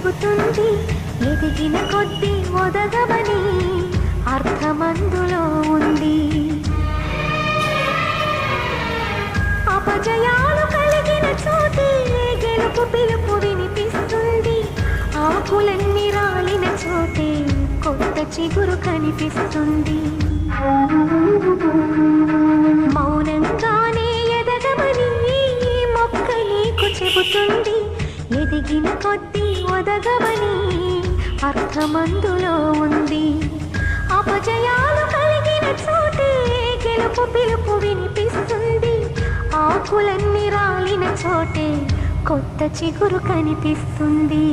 చెబుతుంది, ఎదిగిన కొద్దీ ఒదగమని అర్థమందులో ఉంది. అపజయాలు కలిగిన చోటే గెలుపు పిలుపు వినిపిస్తుంది. ఆకులన్నీ రాలిన చోటే కొత్త చిగురు కనిపిస్తుంది. మౌనంగానే ఎదగమని మొక్క నీకు చెబుతుంది, ఎదిగిన కొద్దీ ఒదగమని అర్థమందులో ఉంది. అపజయాలు కలిగిన చోటే గెలుపు పిలుపు వినిపిస్తుంది. ఆకులన్నీ రాలిన చోటే కొత్త చిగురు కనిపిస్తుంది.